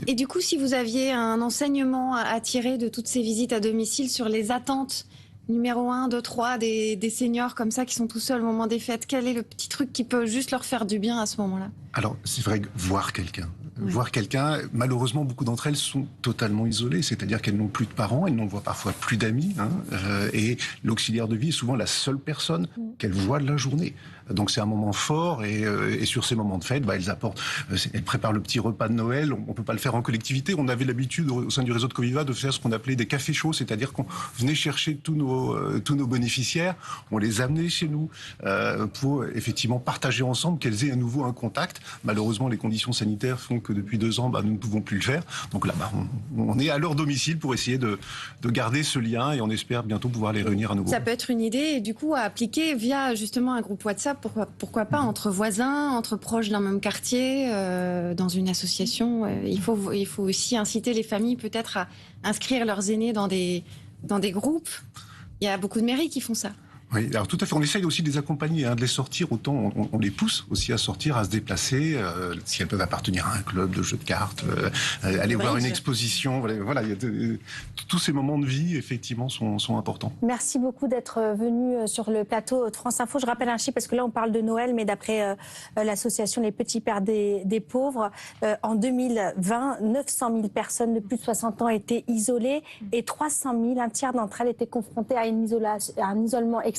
Et du coup, si vous aviez un enseignement à tirer de toutes ces visites à domicile sur les attentes, numéro 1, 2, 3, des seniors comme ça qui sont tout seuls au moment des fêtes, quel est le petit truc qui peut juste leur faire du bien à ce moment-là? Alors, c'est vrai que voir quelqu'un. Voir quelqu'un, malheureusement, beaucoup d'entre elles sont totalement isolées, c'est-à-dire qu'elles n'ont plus de parents, elles n'ont voient parfois plus d'amis, et l'auxiliaire de vie est souvent la seule personne qu'elles voient de la journée. Donc c'est un moment fort, et sur ces moments de fête, elles apportent, elles préparent le petit repas de Noël. On peut pas le faire en collectivité. On avait l'habitude au sein du réseau de Coviva de faire ce qu'on appelait des cafés chauds, c'est-à-dire qu'on venait chercher tous nos bénéficiaires, on les amenait chez nous pour effectivement partager ensemble, qu'elles aient à nouveau un contact. Malheureusement, les conditions sanitaires font que depuis 2 ans, nous ne pouvons plus le faire. Donc là, on est à leur domicile pour essayer de garder ce lien, et on espère bientôt pouvoir les réunir à nouveau. Ça peut être une idée, et du coup, à appliquer via justement un groupe WhatsApp, pourquoi pas, entre voisins, entre proches d'un même quartier, dans une association. Il faut aussi inciter les familles peut-être à inscrire leurs aînés dans des groupes. Il y a beaucoup de mairies qui font ça. Oui, alors tout à fait. On essaye aussi de les accompagner, de les sortir autant. On les pousse aussi à sortir, à se déplacer. Si elles peuvent appartenir à un club de jeux de cartes, aller voir une exposition. Voilà, tous ces moments de vie, effectivement, sont importants. Merci beaucoup d'être venu sur le plateau de France Info. Je rappelle un chiffre, parce que là, on parle de Noël, mais d'après l'association Les Petits Pères des Pauvres, en 2020, 900 000 personnes de plus de 60 ans étaient isolées, et 300 000, un tiers d'entre elles étaient confrontées à un isolement extrême.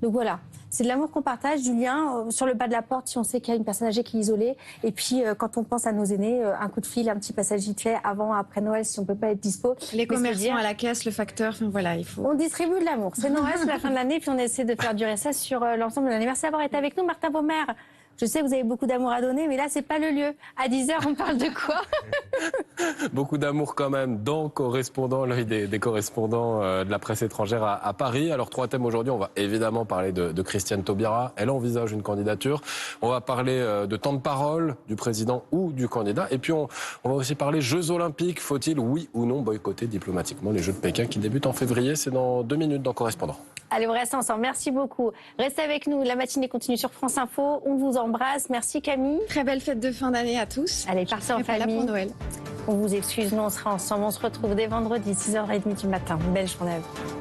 Donc voilà, c'est de l'amour qu'on partage, du lien sur le bas de la porte si on sait qu'il y a une personne âgée qui est isolée. Et puis quand on pense à nos aînés, un coup de fil, un petit passage vite fait avant, après Noël si on peut pas être dispo. Les commerçants à la caisse, le facteur, voilà, il faut. On distribue de l'amour. C'est Noël, c'est la fin de l'année, puis on essaie de faire durer ça sur l'ensemble de l'année. Merci d'avoir été avec nous, Martin Baumer. Je sais que vous avez beaucoup d'amour à donner, mais là, c'est pas le lieu. À 10h, on parle de quoi? Beaucoup d'amour quand même dans Correspondant, l'œil des correspondants de la presse étrangère à Paris. Alors 3 thèmes aujourd'hui, on va évidemment parler de Christiane Taubira. Elle envisage une candidature. On va parler de temps de parole du président ou du candidat. Et puis on va aussi parler Jeux Olympiques. Faut-il, oui ou non, boycotter diplomatiquement les Jeux de Pékin qui débutent en février? C'est dans 2 minutes dans Correspondant. Allez, on reste ensemble. Merci beaucoup. Restez avec nous. La matinée continue sur France Info. On vous embrasse. Merci Camille. Très belle fête de fin d'année à tous. Allez, partez en famille. Pour Noël. On vous excuse, nous on sera ensemble. On se retrouve dès vendredi, 6h30 du matin. Belle journée à vous.